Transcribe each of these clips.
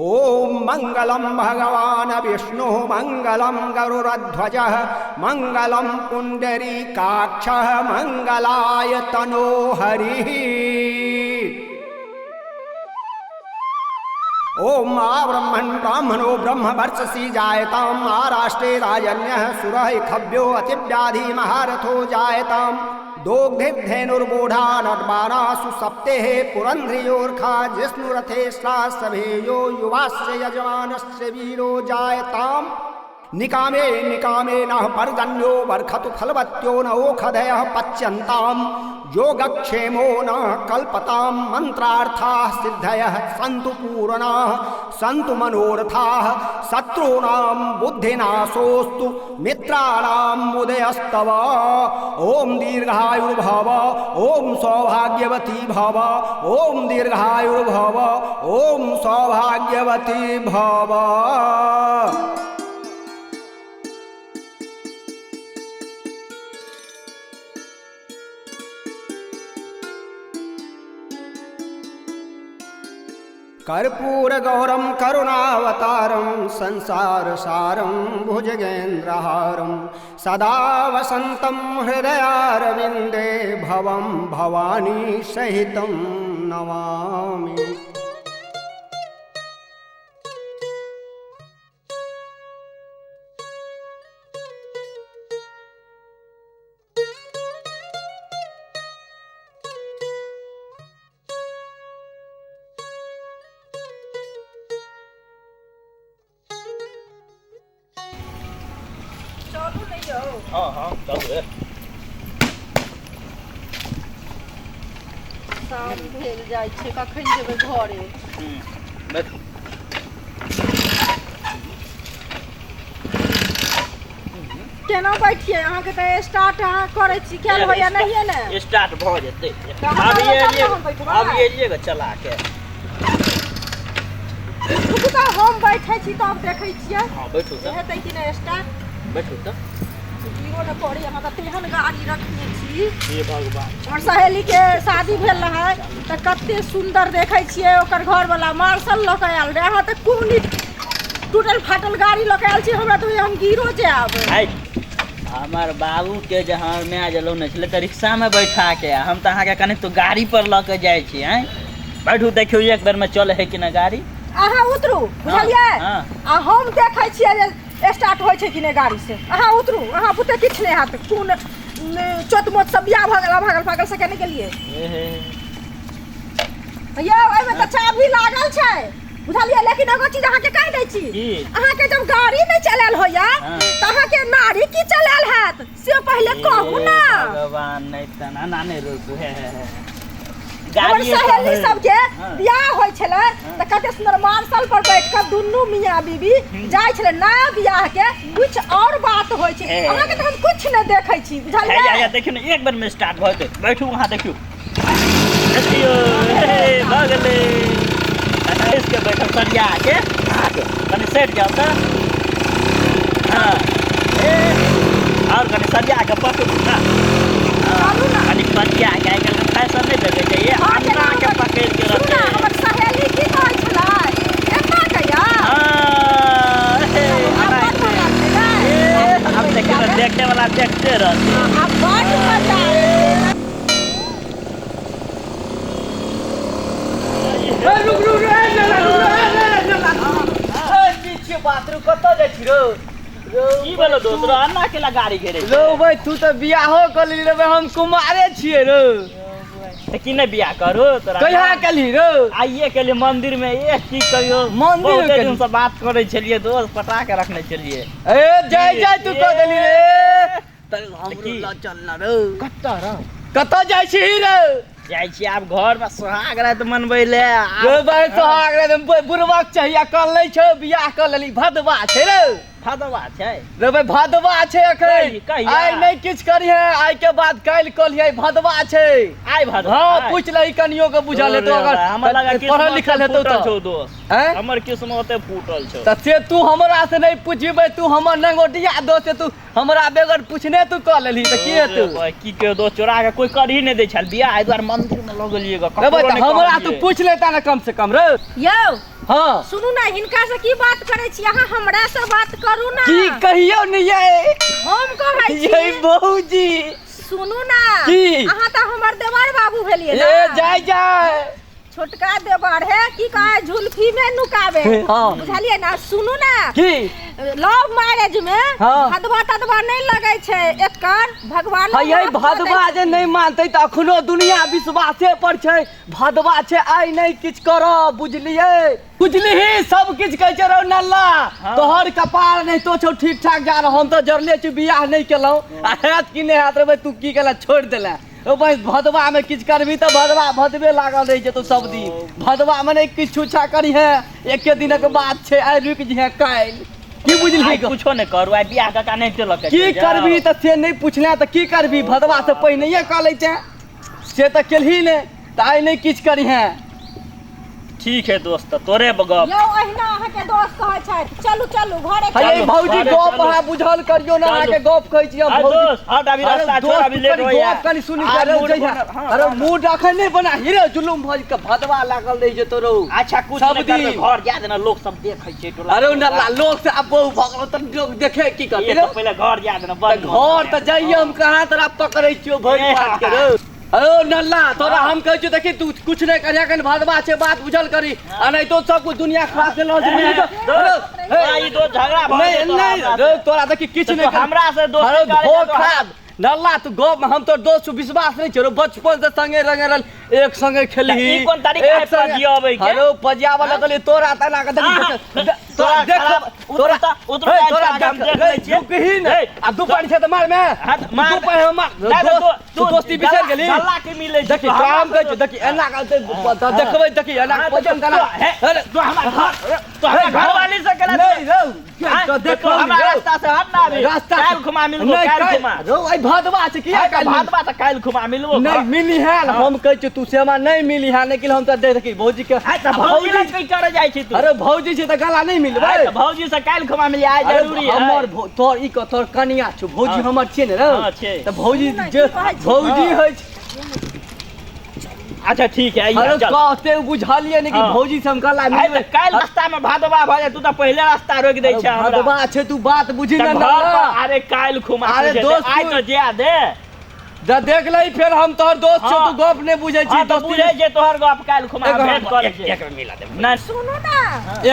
ओम मंगलम भगवान विष्णु मंगलम गरुड़ध्वजः मंगलम पुंडरीकाक्षः मंगलाय तनो हरिः। ओम ब्रह्मण ब्राह्मणो ब्रह्म वर्चसी जायताम आराष्ट्रे राजन्यः सुरः खव्यो अतिव्याधि महारथो जायताम दोग्धिर्धेनुर्बोधा नर्माणासु सप्तेः पुरंध्रियोर्खा जिष्णुरथे सभेयो युवास्य यजमानस्य वीरो जायताम निकामे निकामे नः पर्जन्यो वर्खतु फलवत्यो न ओखधयः पच्यन्ताम योगक्षेमो न कल्पताम मंत्रार्थाः सिद्धयः सन्तु पूर्णाः सन्तु मनोरथाः शत्रूणां बुद्धिनाशोऽस्तु मित्राणां उदयस्तव। ओम दीर्घायुर्भव ओम सौभाग्यवती भव ओम दीर्घायुर्भव ओम सौभाग्यवती भव। कर्पूरगौरं करुणावतारं संसारसारं भुजगेन्द्रहारं सदा वसन्तं हृदयारविन्दे भवं भवानी सहितं नमामि। हाँ चल रे शाम भेल जाइ छै कखन जेबै घरे। बैठ केना बैठिए अहाँके तऽ स्टार्ट अहाँ करै छी कैल होइए नहिए ने स्टार्ट भ जेतै अब एलिए चला के रुकू हम बैठे छी तब देखै छियै। हाँ बैठू त हेतै कि नहि स्टार्ट बैठू त हीरो ने पड़ी अहाँ तऽ तेहन गाड़ी रखने छी। हे भगवान हमर सहेली के शादी भेल रहै तऽ कते सुंदर देखै छियै ओकर घर वाला मार्शल लऽ के आयल रहे अहाँ तऽ कुनी टूटल फाटल गाड़ी लऽ के आयल छी हमरा तऽ हम गिरो जायब। हमार बाबू के जहाँ मैं जलो नहीं छले त रिक्शा में बैठा के हम त अहाँ के कने तो गाड़ी पर ल के जाय छी। हैं बैठू देखियो एक बेर में चले है कि ना गाड़ी अहाँ उतरू बुझलियै आ हम देखै छियै जे स्टार्ट होइ छै कि नहि गाड़ी से अहाँ उतरू अहाँ बुते किछ नहि हाथ कोन चोट मोट सब बियाह भागल पागल से केने गेलिए यौ एमे त चाबी लागल छै बुझलियै लेकिन एगो चीज अहाँ के कहि दै छी अहाँ के जब गाड़ी नहीं चलाल होया त अहाँ के नारी की चलाल हैत से पहले कहू ना। भगवान नहीं तना नाने रोकू है गाड़ी सहेली सब के बियाह होय छले त कते सुंदर मार्शल पर बैठ के दुन्नू मियां बीबी जाय छले नया बियाह के कुछ और बात होय छै अहाँ के त हम कुछ न देखै छी बुझलियै। देखियो ना एक बार में स्टार्ट भ जेतै बैठू वहां देखियो देखियो भगले इसके बैठल सरिया के कने सेट जाओ त हां और कने सरिया के पकड़ू ना कने सरिया के आइ काल्हि फैशन नहीं देखे चाहिए अन्ना के पकड़ के रखे हमर सहेली की कहै छलै एतना कहिया अब देखने वाला देखते रहते अब बड़ मजा बाथरूम कत जाइ छी रो की बोलो दोस्तरो अन्ना केला गाड़ी घेरे रो भाई तू तो बियाहो कर ली रे हम कुमारे छिए रो त कि नै बियाह करो तोरा कहिया कली रो आइए के लिए मंदिर में एक की कहियो मंदिर के दिन से बात करे छलिए दोस्त पटा के रखने छलिए ए जय तू कह देली रे त हमरो ल चलना रो कत जाइ छी रे जाइ छी आब घर में सोहाग रात मनबै ले रे भाई सोहाग रे बुरबाक चाहिए कल नै छौ बियाह कर लेली भदवा छै रे भदवा छै रे भाई भदवा छै अखन आइ नै किछ करिहे आइ के बाद काल कलियै भदवा छै आइ भदवा हां पूछ लही कनियो के बुझल है तो अगर हमरा लगा कि पढ़ल लिखल हेतौ त छौ दोस्त हैं हमर किस्मते फूटल छौ त से तू हमरा से नै पुछबे तू हमर नंगोटिया दोस्त तू हमरा बेगर पूछने तू क लेली त की हेतौ की के दोस्त चोरा के कोई कर ही नै दै छल बियाह एहि द्वार मंदिर में लगलिए ग रे भाई हमरा तू पूछ लेता ना कम से कम रे यौ हाँ सुनू ना हिनका से की बात करे छी अहाँ हमरा से बात करू ना की कहियो नहीं ये हम कहै छी ये बहूजी सुनू ना की? अहाँ त हमर देवर बाबू भेलिए ना ये जाय छोटका देवर है की कहे झुलफी में नुकावे हाँ। बुझलिए ना सुनू ना की लव मैरिज में हाँ। हदवा तदवा नहीं लगे छे एकर भगवान है ये भदवा जे नहीं मानते त अखनो दुनिया विश्वासे पर छै भदवा छै आइ नहीं किछ करो बुझलिए बुझलिही सब किछ कह छै रौ नल्ला तोहर कपार नहीं तो छौ ठीक ठाक जा रहा हम तो जरले छी बियाह नहीं केलौ आ हाथ कि नहीं हाथ रे तू की केला छोड़ देला ओ भाई भदवा में किछ करबी त भदवा भदवे लागल रही छै तो सब दिन भदवा में नहीं किछ छुछा करी है एके दिन के बात छै आइ रुक जी है काल की बुझली कुछो नहीं करू आई बियाह का नहीं तेलक की करबी त से नहीं पूछले त की करबी भदवा से पहिने कह लेते से त केलही ने त आइ नहीं किछ करी है ठीक है दोस्त तोरे बगब यौ अहिना अहाँ के दोस्त कहै छै चलू चलू घरे अरे चलू भौजी घरे गप चलू। अहाँ बुझल करियो ना अहाँ के गप कहै छी हम अरे भौजी दोस्त हट अभी रास्ता छोड़ अभी लेट हो या गप कनी सुनी कर रहो छै अरे मूड अखन नहीं बना हीरे जुलुम भौजी के भदवा लागल रही जे तोरो अच्छा कुछ सब नहीं करबे दिन। घर जा देना लोग सब देखे छै टोला अरे नल्ला लोग से अब बहु भगलो त लोग देखे की ये करते तो पहले घर जा देना बंद घर त जाइए हम कहां तोरा पकड़ै छियो भौजी बात करो अरे नल्ला तोरा हम कहै छियो देखी तू कुछ नहीं करिया कन भदवा छै बात बुझल करी आ नहीं तो सब कुछ दुनिया खराब चल रहल छै ई दो झगड़ा भ नहीं नहीं तोरा देखी किछ नहीं हमरा से दोस्ती करे बहुत खराब नल्ला तू गप में हम तो दोस्त विश्वास नहीं छो बचपन से संगे रंगे रहल एक संगे खेलही ई कोन तरीका है पजियावे के अरे पजियावा लगल तोरा तना के तोरा खराब तोरा उतर तोरा हम देख लै छियै कही न आ दू पानी छै त मार में मार दू पानी मार तू दोस्ती बिसर गेली गल्ला के मिले देखी काम कहै छै देखी एना का देखबै देखी एना पजन तना अरे तो हमार घर वाली से केला नहीं रो देखो हमरा रास्ता से हट ना आबे रास्ता काल घुमा मिलबो काल घुमा रो आई भदवा छै किया काल भातवा से काल घुमा मिलबो नहीं मिली है हम कहै छी तू से हमरा नहीं मिली है लेकिन हम त देखी भौजी के भौजी लग कई करे जाइ छी तू अरे भौजी छै त गला नहीं मिलबै तो भौजी से काल घुमा मिल आइ जरूरी है हमर तोर ई क तोर कनिया छ भौजी हमर छियै ने रे हां छै त भौजी जे भौजी होइ छै अच्छा ठीक है अरे कहते बुझलिए ने कि भौजी से हम गला मिलबै काल रास्ता में भादवा भ जाए तू तो पहले रास्ता रोक दै छै हमरा भदवा छै तू बात बुझी त ना घर पर अरे काल घुमा अरे दोस्त आइ तो जा दे ज देख लई फिर हम तोहर दोस्त छ तू गप नहीं बुझै छी तो बुझै जे तोहर गप काल घुमा भेंट करे छै एक मिला दे ना सुनू ना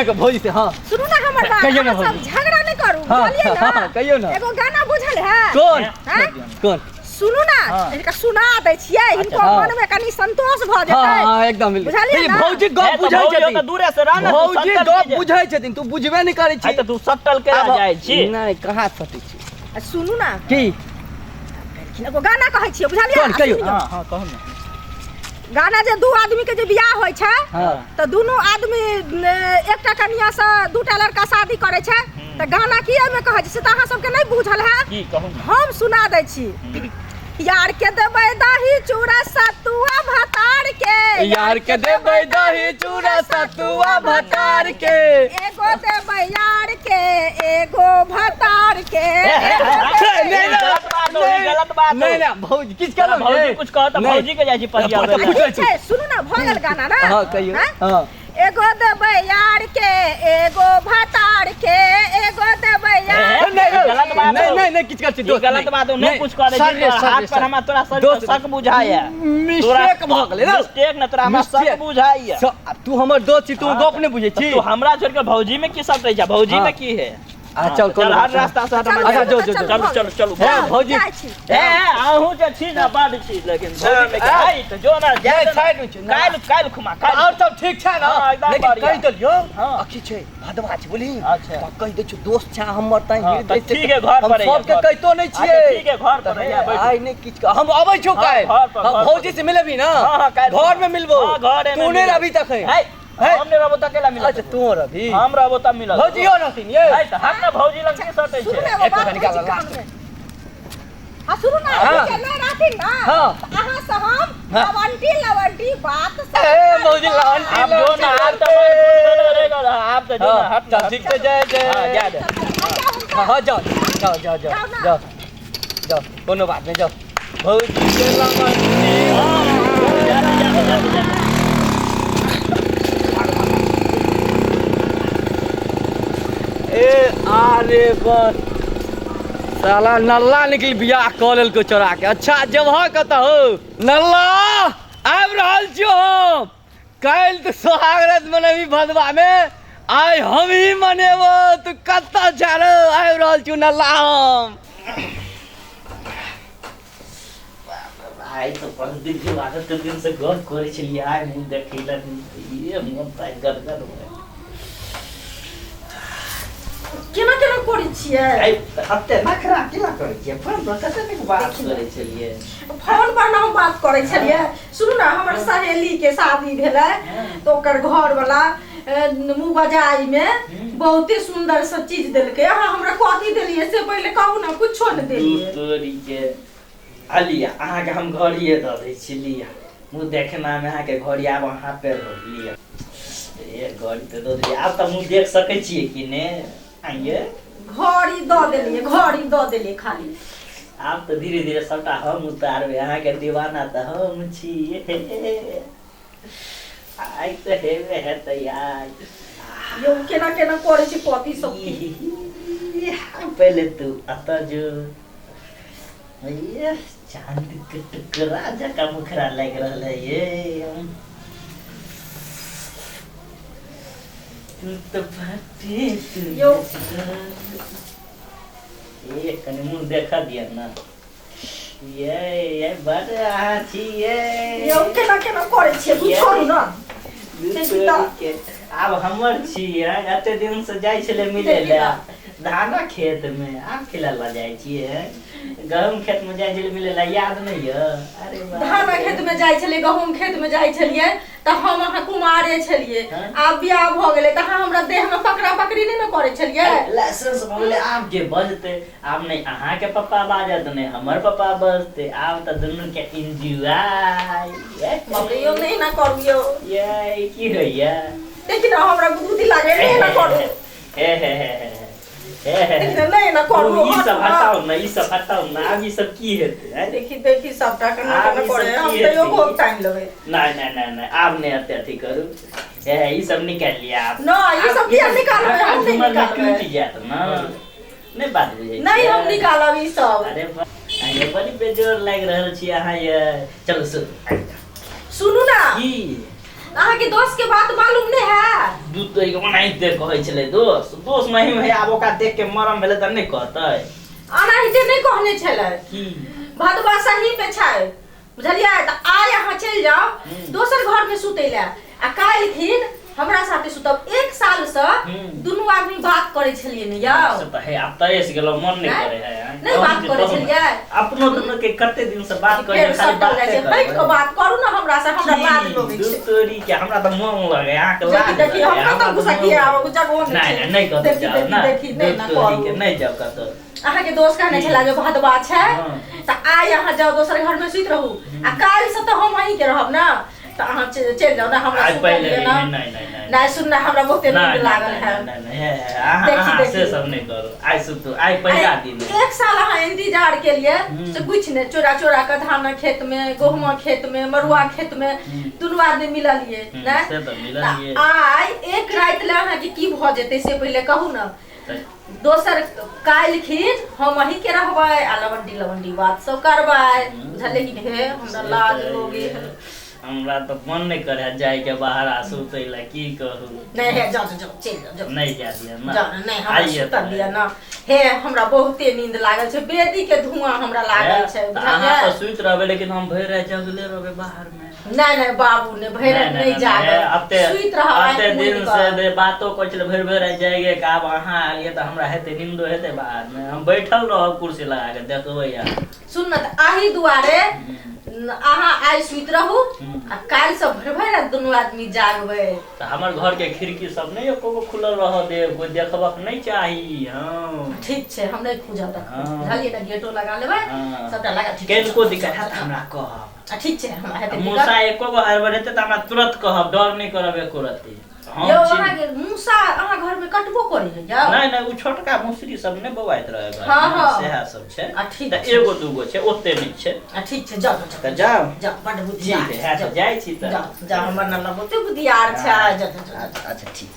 एक भौजी से हां सुनू ना हमर बात कहियो ना अहाँ सब झगड़ा नहीं करू हाँ, बोलिए ना हाँ, कहियो ना। एगो गाना बुझल है कौन हैं? कौन सुनू ना इनका सुना दै छियै इनको हाँ। मन में कनी संतोष भ हां जेतै हां एकदम मिल बुझलिए ना? भौजी गप बुझै छथिन तो दूरे से रहना भौजी गप बुझै छथिन तू बुझबे नहीं करै छी तो तू सटल के जाइ छी नहीं कहाँ सटै छी सुनू ना की एगो गाना कहै छियै बुझलिए कौन कहियो हां हां कहू ना गाना जे दू आदमी के जे बियाह होइ छै हां तो दोनों आदमी एकटा कन्या से दूटा लड़का शादी करे छै तो गाना की में कहै छै से त अहाँ सबके नहीं बुझल है की कहू ना हम सुना दै छी यार के देबै दही चूड़ा सतुआ भतार के यार के देबै दही चूड़ा सतुआ भतार के एगो देबै यार के एगो भतार के गलत बात नहीं ना भौजी किस के लोग भौजी कुछ कहो तो भौजी के जाइ छी पजिया ठीक छै सुनू ना भऽ गेल गाना ना हां कहियो हैं? हां एगो देबै यार के एगो भतार के एगो देबै यार गलत बात नहीं नहीं नहीं किस कर छी दोस्त गलत बात नहीं कुछ करे छी हाथ पर हमरा तोरा शक बुझाया मिस्टेक भ गेलै ना मिस्टेक न तोरा हमरा शक बुझाया तू हमर दोस्त छी तू गप नहीं बुझै छी तू हमरा छोड़ के भौजी में की सब रह जा भौजी में की है चल चल हर रास्ता से हट अच्छा जो जो चलो चलो चलो है भौजी ए आहू जे छी ना बड छी लेकिन भौजी में आई तो जो ना जाय साइड में छी काल काल खुमा काल और सब ठीक छै ना हाँ, एकदम लेकिन बढ़िया। कहि देलियो हाँ। अखी छै भदवा छै बोली अच्छा। तो कहि दे छु दोस्त छै हमर तै हाँ, तो ठीक है, घर पर हम रहिए, सबके घर। कहितो नहीं अच्छा, छियै ठीक है, घर पर रहिए, बैठो। आई नहीं किछ हम अबै छु हाँ, काल घर पर, हम घर भौजी पर। से मिलबी ना हाँ, हाँ, काल्हि घर में मिलबो हाँ, घरे में तू नहीं मिलब। अभी तक है है हमने रहबो त अकेला मिलत अच्छा तू अभी हम रहबो त मिलत भौजी हो रहथिन ये है त हम ना भौजी लग के सटै सुनू छै ना एगो एक बात कहानी का कहै छी लगा। कान में। हाँ सुनू ना हाँ। अभी चले रहथिन ना हाँ। तो अहाँ से हम हाँ। लवंटी बात से ए भौजी लवंटी आप जो ना आप त रहेगा आप त जो ना हट चल ठीक से जय हां जय जा दे हाँ जाओ जाओ जाओ जाओ जाओ ना। जाओ जाओ कोनो बात नहीं जाओ भौजी के लवंटी अरे बस साला नल्ला निकल बियाह कऽ लेलको चोरा के। अच्छा जब कतऽ हो नल्ला आबि रहल छियो हम। काल्हि तऽ सोहागरात मनेबी भदवा में, आइ हम ही मनेबो। तू कतऽ जा रहो? आबि रहल छियो नल्ला हम। आइ तो 5 दिन के बाद तो दिन से गप करे छलिए। आइ मुंह देखैला ये मन पाइ गदगद हो। केना केना करै छियै? आइ हत्ते नखरा केला करै छियै? फोन पर कते नीक बात करै छलिए। फोन पर ना हम बात करै छलिए। सुनू ना, हमर सहेली के शादी भेलै तो ओकर घर वाला मुँह बजाई में बहुते सुंदर सब चीज देलकै। अहाँ हमरा कथी देलिए से पहिले कहू ना। कुछो न देलिए। तोरी के अलिया अहाँ के हम घड़िए द दै छी। लिया मुँह देखना में अहाँ के घड़ी आब अहाँ पे लिया। ए घड़ी तो दो दिया। आब त मुँह देख सकै छियै कि ने? आइए घड़ी द देलिए, घड़ी द देलिए खाली। आब तो धीरे धीरे सबटा हम उतारबे। अहाँ के दीवाना त हम छी। आइ त हेबे हेतै यार। यो केना केना करै छी पति सब? पहले तू अत जो ये चांद के टुकड़ा जका मुखरा लग रहल है ये। तू तो बाटे तू यो ये कने मुंह देखा दिया ना। ये बड़ आछी ये। यो केना केना करै छी? कुछो ना। आब हमर छी। एते दिन से जाय छले मिले ले धाना खेत में। आब खेला ला जाय छियै। गहूम खेत में जाय छले मिले ला, याद नहीं है? अरे धाना खेत में जाय छलिए, गहूम खेत में जाय छलिए त हम अहाँ कुमारे छलिए। आब बियाह भ गेलै त अहाँ हमरा देह में पकड़ा पकड़ी नहीं न करे छलिए। लाइसेंस भ गेलै आब के बजते। आब नहीं अहाँ के पापा बाजत नहीं हमर पापा बजते। आब त दुनू के एंजॉय। मम्मी यो नहीं ना करियो। ये की होइया? देखि ना हमरा बुद्धि लागे नहीं ना करू। देखि नहीं ना करू। ई सब हटाओ ना, ई सब हटाओ ना। अब ई सब की हेतै? देखि देखि सबटा केना केना करे। हम त यो बहुत टाइम लगे। नहीं आब नहीं अथी करू। ई सब निकाल लिया आप। ना ये सब किया निकालबै? हम नहीं निकालबै। टूट जात ना। नहीं बात बुझै। नहीं हम निकालब ई सब। अरे अरे बड़ी बेजोर लाग रहल छी अहाँ ये। चलो सुनू ना, की अहाँ के दोस्त के बात मालूम नहीं है? दूध तो एक ओनाहिते कहै छलै दोस्त नहीं है। आब ओकरा देख के मरम भेलै त नहीं कहतै? अनाहिते नहीं कहने छलै। की भदवा सही पे छै बुझलियै? त आइ अहाँ चल जाओ दोसर घर में सुतै ले। आ काल्हि खिन हमरा साथे सुतब। 1 साल से दुनू आदमी बात करे छलिए न यौ। से त है अब तरस गेलो मन नहीं करे है। नहीं बात करे छलिए। अपनो दुनू के कते दिन से बात करे फेर खाली सटल बात जाइ छै। बैठ के बात करू ना हमरा से। हमरा लाज लगै छै। तोरी के हमरा त मन लगे। अहाँ के लाज देखि हमरा त गुस्सा किया आब जगह नहीं नहीं कत जाओ ना। देखि नहीं ना करू के नहीं जाओ कत। अहाँ के दोस्त कहने छला जे भदवा छै त आइ अहाँ जाओ दोसर घर में सुत रहू। आ काल्हि से त हम अहीं के रहब ना। त अहाँ चल जाओ ना। हमरा पहले ना नहीं सुनना हमरा बहुते नींद लागल है। अहाँ से सब नहीं करो। आइ सुतू। आइ पहिला दिन 1 साल अहाँ इंतजार के लिए से कुछ ने चोरा चोरा के धान खेत में, गहुमा खेत में, मरुआ खेत में दुनू आदमी मिललिए ना। से त मिललिए। आइ एक रात ले अहाँ के की भ जेतै से पहिले कहू ना। दोसर काल्हि खिन हम अहीं के रहबै। आ लवंडी बात सब करबै। बुझलिए कि हे हमरा लाज लोगे। हमरा तो मन नहीं करे जाए के बाहर सुतै ला। की कहू? नहीं है जाओ जाओ चल जाओ। नहीं जा दिया ना। जाओ नहीं हमरा सुता दिया ना। हे हमरा बहुते नींद लागल छै। बेदी के धुआं हमरा लागल छै। अहाँ तो सुत रहबे लेकिन हम भइर रात जगले रहबे बाहर में। नहीं बाबू ने भइर रात नहीं जागे। सुत रहबै। अते दिन से बातो करै छले भइर रात जागे के। आब अहाँ आलिए त हमरा हेते नींदो हेते बाहर में। हम बैठल रहब कुर्सी लगा के देखबै यार। सुन न त आही दुआरे अहाँ आइ सुत रहू। आ काल्हि से भइर रात दुनू आदमी जागबै। त हमर घर के खिड़की सब नहीं एको खुलल रह दे। कोई देखबक नहीं चाही। हां ठीक छै हम नहीं खुजब त। बुझलिए ना गेटो लगा लेबै सबटा लगा। ठीक केन को दिक्कत है हमरा कहब। ठीक छै हमरा हेते। मूसा एको गो हरबर हेते त हमरा तुरंत कहब। डर नहीं करब एको रत्ती। यो अहाँ के मूसा अहाँ घर में कटबो करे है यौ? नहीं उ छोटका मुसरी सब ने बवाइत रहे घर। हां सेहा सब छै। ठीक त एगो दूगो छै ओते नहीं छै। ठीक छै जाओ त जाओ जाओ बड़ बुद्धियार ठीक है त जाय छी त। जाओ हमर नल्ला बहुते बुद्धियार छै। अच्छा ठीक।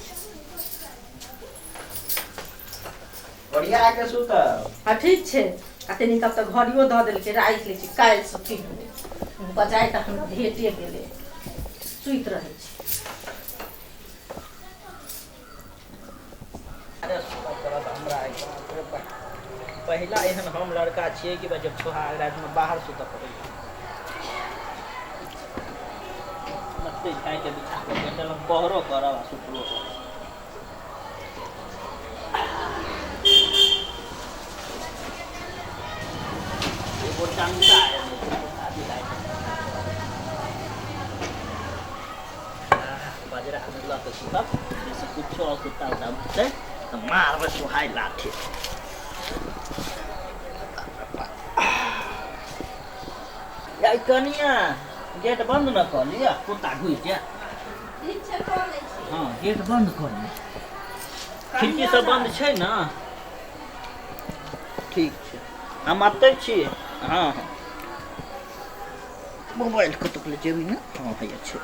बढ़िया के सुतब। हाँ ठीक छै कते नीक तब तऽ घड़ियो दऽ देलकै राखि लै छी काल्हि से ठीक भेलै बजाय तऽ अपन भेटे गेलै सुति रहै छी अरे सुबह करत हमरा एकदम पहिला एहन हम लड़का छियै कि जब सोहाग रातिमे बाहर सुतऽ पड़ैया मत्ते खाइके बिछा के बैठल हम बहरो करब आ सुतलो करब एगो डंटा बजरा मिलल तऽ सुतब जैसे कुछो कुत्ता उत्ता भूतै तऽ मारबै सोहाय लाठी या कनिया गेट बंद न कर लिया कुत्ता घुस जाए हाँ गेट बंद कर लिया खिड़की सब बंद छै ना ठीक छै हम आते छी हाँ हाँ मोबाइल कतक ले जेबी ना हाँ भैया छै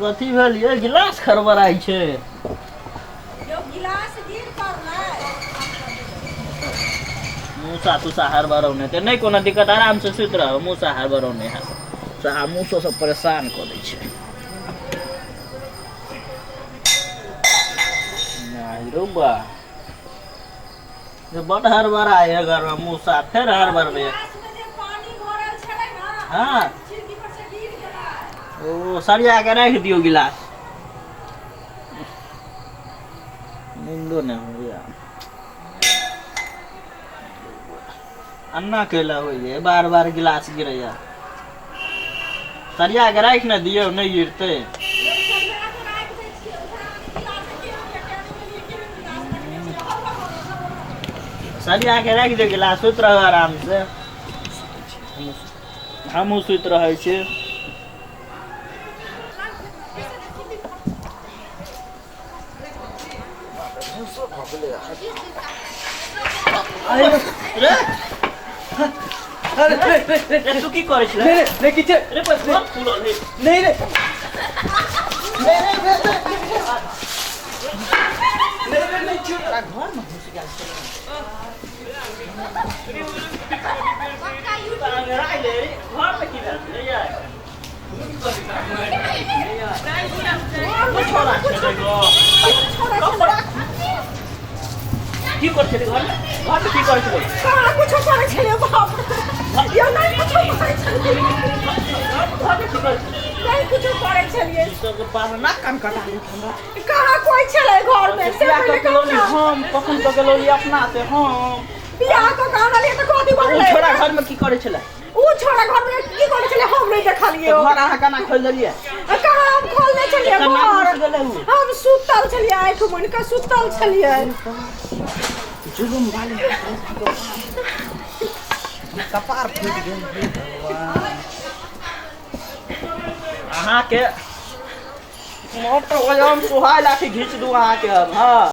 कथी भेल ये गिलास खरबराई छै यो गिलास गिर पड़लै मूसा तुसा हरबरौ ने ते नहीं कोनो दिक्कत आराम से सुत रहो मूसा हरबरौ ने है साहा मूसो सब परेशान कर दै छै नहीं रुबा जे बड़ हरबरा है घर में मूसा फिर हरबर रे पानी भरल छलै ना हां खिड़की पर से गिर गेलै ओ सरिया के रख दियो गिलास नींदो नहीं हो गया अन्ना केला होइए बार बार गिलास गिरैया सरिया के राख न दियो नहीं गिरते सरिया के राख दियो गिलास सुत रहो आराम से हमहू सुत रहे छी रे अरे तू की करे छले नहीं किछ रे बस फूल रे नहीं रे नहीं घर में घुस गया राय ले घर में की भेल ले यार छोड़ा की कर छले घर में की कर छले कहाँ कुछो करे छलै बाप यो नहीं कुछो करे छलै घर में की कर छले नहीं कुछो करे छलिए सब पार ना कान कटा दे हमरा कहाँ कोई छलै घर में से बियाह पहले के लोली हम कखन तक लोली अपना से हम बियाह को गाना लिए तो गोदी उ बनले छोरा घर में की करे छले उ छोरा घर में की करे छलै हम नहीं देखलिए घर अहाँ केना खोल देलिए कहाँ हम खोलने छलिए केना घुस घर गेलै उ हम सुतल छलिए आँख मुनि के सुतल छलिए जुलुम वाले कपार फूट गेल भगवान अहाँ के मोटर वजन सुहाय लाठी घीच दू अहाँ के हाँ